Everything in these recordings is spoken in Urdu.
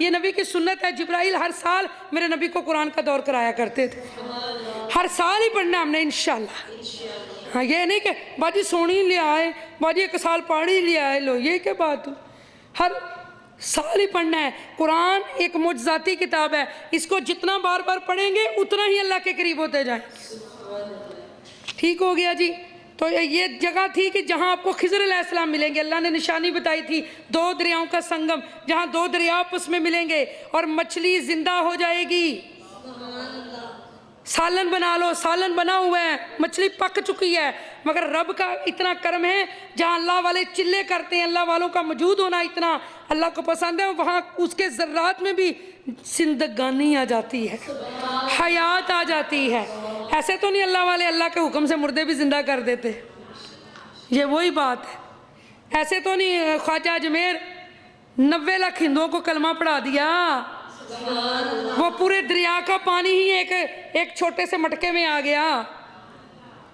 یہ نبی کی سنت ہے، جبرائیل ہر سال میرے نبی کو قرآن کا دور کرایا کرتے تھے، ہر سال ہی پڑھنا ہم نے انشاءاللہ۔ ہاں یہ نہیں کہ باجی سونی لے آئے، باجی ایک سال پڑھی لے آئے، لو یہ کیا بات ہو، ہر سال ہی پڑھنا ہے۔ قرآن ایک معجزاتی کتاب ہے، اس کو جتنا بار بار پڑھیں گے اتنا ہی اللہ کے قریب ہوتے جائیں۔ ٹھیک ہو گیا جی؟ تو یہ جگہ تھی کہ جہاں آپ کو خضر علیہ السلام ملیں گے، اللہ نے نشانی بتائی تھی 2 دریاؤں کا سنگم، جہاں 2 دریا آپس میں ملیں گے اور مچھلی زندہ ہو جائے گی۔ سالن بنا لو، سالن بنا ہوا ہے، مچھلی پک چکی ہے، مگر رب کا اتنا کرم ہے جہاں اللہ والے چلے کرتے ہیں، اللہ والوں کا موجود ہونا اتنا اللہ کو پسند ہے، وہاں اس کے ذرات میں بھی زندگانی آ جاتی ہے، حیات آ جاتی ہے۔ ایسے تو نہیں اللہ والے اللہ کے حکم سے مردے بھی زندہ کر دیتے، یہ وہی بات ہے۔ ایسے تو نہیں خواجہ اجمیر 90 لاکھ ہندوؤں کو کلمہ پڑھا دیا، وہ پورے دریا کا پانی ہی ایک چھوٹے سے مٹکے میں آ گیا۔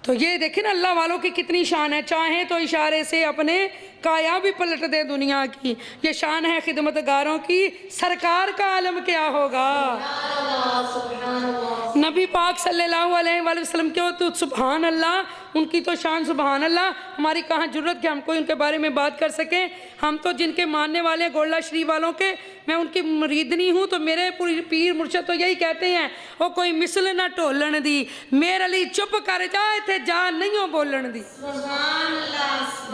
تو یہ دیکھیں نا اللہ والوں کی کتنی شان ہے، چاہیں تو اشارے سے اپنے کایا بھی پلٹ دے دنیا کی، یہ شان ہے خدمتگاروں کی، سرکار کا عالم کیا ہوگا۔ نبی پاک صلی اللہ علیہ وآلہ وسلم کے تو سبحان اللہ، ان کی تو شان سبحان اللہ، ہماری کہاں جرت کہ ہم کوئی ان کے بارے میں بات کر سکیں۔ ہم تو جن کے ماننے والے ہیں گولڈا شریف والوں کے، میں ان کی مریدنی ہوں، تو میرے پیر مرشد تو یہی کہتے ہیں، وہ کوئی مثل نہ ٹولن دی، میرے علی چپ کر جائے تھے جا نہیں ہو بولن دی۔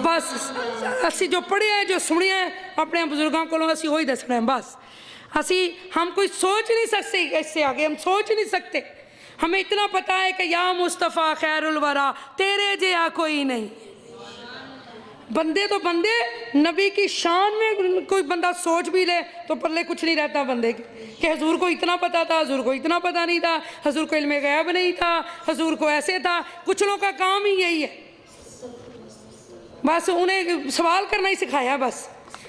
بس اسی جو پڑھے ہیں جو سنے ہیں اپنے بزرگاں کو اسی وہی دسنا ہے، بس ہم کوئی سوچ نہیں سکتے، اس سے آگے ہم سوچ نہیں سکتے۔ ہمیں اتنا پتہ ہے کہ یا مصطفیٰ خیر الورا تیرے جیا کوئی نہیں۔ بندے تو بندے نبی کی شان میں کوئی بندہ سوچ بھی لے تو پلے کچھ نہیں رہتا بندے کی، کہ حضور کو اتنا پتہ تھا، حضور کو اتنا پتہ نہیں تھا، حضور کو علم غیب نہیں تھا، حضور کو ایسے تھا۔ کچھ لوگوں کا کام ہی یہی ہے، بس انہیں سوال کرنا ہی سکھایا، بس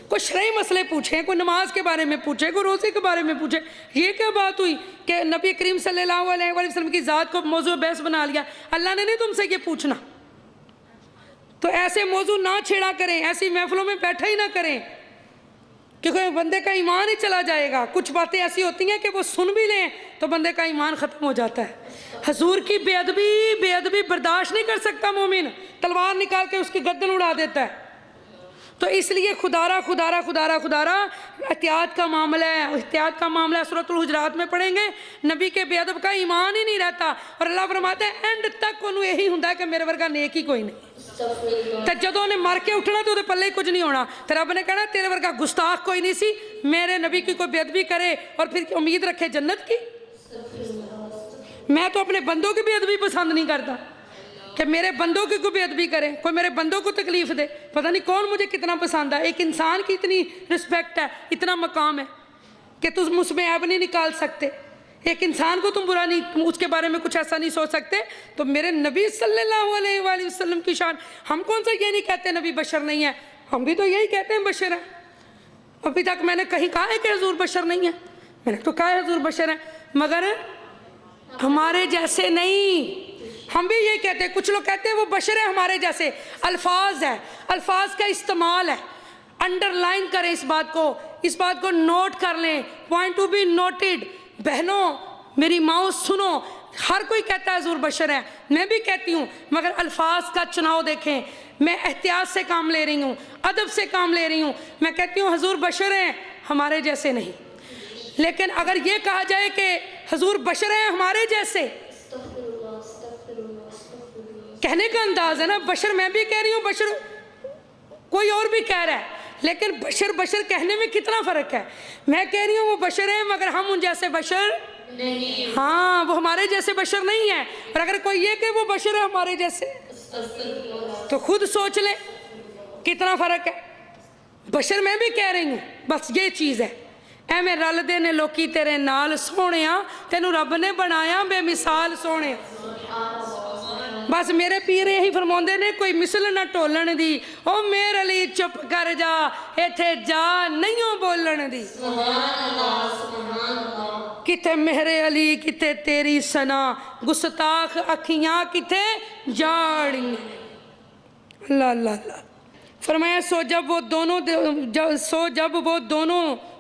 کوئی شرعی مسئلے پوچھیں، کوئی نماز کے بارے میں پوچھیں، کوئی روزے کے بارے میں پوچھیں۔ یہ کیا بات ہوئی کہ نبی کریم صلی اللہ علیہ وآلہ وسلم کی ذات کو موضوع بحث بنا لیا؟ اللہ نے نہیں تم سے یہ پوچھنا، تو ایسے موضوع نہ چھیڑا کریں، ایسی محفلوں میں بیٹھا ہی نہ کریں، کیونکہ بندے کا ایمان ہی چلا جائے گا۔ کچھ باتیں ایسی ہوتی ہیں کہ وہ سن بھی لیں تو بندے کا ایمان ختم ہو جاتا ہے۔ حضور کی بے ادبی برداشت نہیں کر سکتا مومن، تلوار نکال کے اس کی گردن اڑا دیتا ہے۔ تو اس لیے خدارہ احتیاط کا معاملہ ہے، احتیاط کا معاملہ ہے۔ سورۃ الحجرات میں پڑھیں گے، نبی کے بے ادب کا ایمان ہی نہیں رہتا، اور اللہ فرماتا ہے اینڈ تک انہوں یہی ہوں کہ میرے ورگا نیک ہی کوئی نہیں، تو جدوں نے مر کے اٹھنا تو پلے کچھ نہیں ہونا، تو رب نے کہنا تیرے ورگا گستاخ کوئی نہیں سی، میرے نبی کی کوئی بے ادبی کرے اور پھر امید رکھے جنت کی۔ میں تو اپنے بندوں کی بے ادبی پسند نہیں کرتا کہ میرے بندوں کی کوئی بے ادبی کرے، کوئی میرے بندوں کو تکلیف دے، پتہ نہیں کون مجھے کتنا پسند ہے۔ ایک انسان کی اتنی رسپیکٹ ہے، اتنا مقام ہے کہ تم اس میں عیب نہیں نکال سکتے، ایک انسان کو تم برا نہیں، اس کے بارے میں کچھ ایسا نہیں سوچ سکتے۔ تو میرے نبی صلی اللہ علیہ وآلہ وسلم کی شان، ہم کون سا یہ نہیں کہتے نبی بشر نہیں ہے، ہم بھی تو یہی کہتے ہیں بشر ہے۔ ابھی تک میں نے کہیں کہا ہے کہ حضور بشر نہیں ہے؟ میں نے تو کہا ہے حضور بشر ہے، مگر ہمارے جیسے نہیں۔ ہم بھی یہی کہتے ہیں، کچھ لوگ کہتے ہیں وہ بشر ہے ہمارے جیسے، الفاظ ہے، الفاظ کا استعمال ہے، انڈر لائن کریں اس بات کو نوٹ کر لیں، پوائنٹ ٹو بی نوٹڈ۔ بہنوں میری ماؤں سنو، ہر کوئی کہتا ہے حضور بشر ہے، میں بھی کہتی ہوں، مگر الفاظ کا چناؤ دیکھیں۔ میں احتیاط سے کام لے رہی ہوں، ادب سے کام لے رہی ہوں، میں کہتی ہوں حضور بشر ہیں ہمارے جیسے نہیں، لیکن اگر یہ کہا جائے کہ حضور بشر ہیں ہمارے جیسے، کہنے کا انداز ہے نا، بشر میں بھی کہہ رہی ہوں، بشر کوئی اور بھی کہہ رہا ہے، لیکن بشر کہنے میں کتنا فرق ہے۔ میں کہہ رہی ہوں وہ بشر ہیں مگر ہم ان جیسے بشر نہیں، ہاں وہ ہمارے جیسے بشر نہیں ہیں، اور اگر کوئی یہ کہ وہ بشر ہے ہمارے جیسے، تو خود سوچ لیں کتنا فرق ہے۔ بشر میں بھی کہہ رہی ہوں، بس یہ چیز ہے۔ اے میں رل دے نے لوکی تیرے نال سونیا، تینوں رب نے بنایا بے مثال سونے۔ بس میرے پیر یہی فرماندے نے، کوئی مثل نہ ٹولن دی، او میرے علی چپ کر جا ایتھے جا نہیں بولن دی۔ کتے میرے علی کتے تیری سنا، گستاخ اکھیاں کتے جاڑی۔ اللہ اللہ اللہ۔ فرمایا سو جب وہ دونوں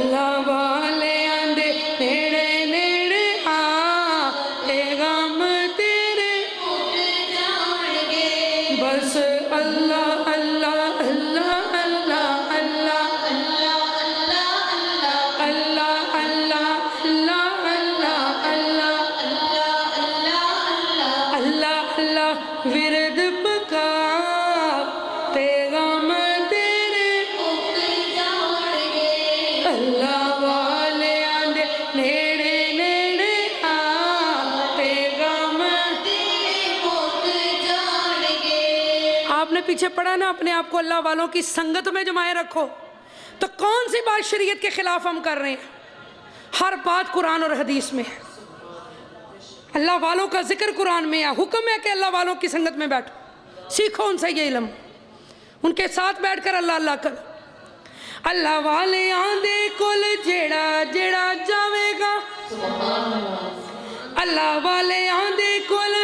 اللہ والیاں دے نیڑے نیڑے آ تے غم تیرے بس اللہ اللہ اللہ اللہ اللہ اللہ اللہ اللہ اللہ اللہ ورد پکا تے غم تیرے اللہ والیاں دے نیڑے نیڑے آ تے غم آپ نے پیچھے پڑھا نا اپنے آپ کو اللہ والوں کی سنگت میں جمائے رکھو، تو کون سی بات شریعت کے خلاف ہم کر رہے ہیں؟ ہر بات قرآن اور حدیث میں ہے، اللہ والوں کا ذکر قرآن میں ہے، حکم ہے کہ اللہ والوں کی سنگت میں بیٹھو، سیکھو ان سے یہ علم، ان کے ساتھ بیٹھ کر اللہ اللہ کرو۔ اللہ والے آندے کول جیڑا جیڑا جاوے گا، اللہ والے آندے کول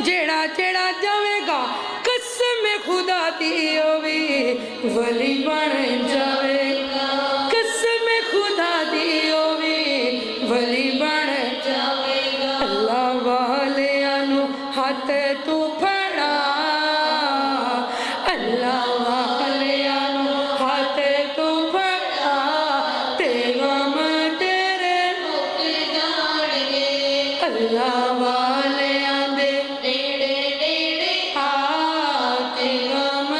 جیڑا جیڑا جاوے گا، قسم خدا دی ہووی ولی بن جاوے گا، قسم خدا دی ہووی ولی بن جاوے گا۔ اللہ والیاں نو ہاتھ تو پھڑا، اللہ والیاں نو ہاتھ تو پھڑا تے غم تیرے اللہ والیاں دے نیڑے نیڑے آ تے غم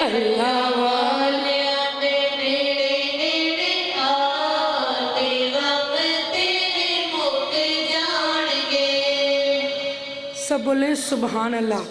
اللہ والیاں دے نیڑے نیڑے آ تے غم سب بولیں سبحان اللہ۔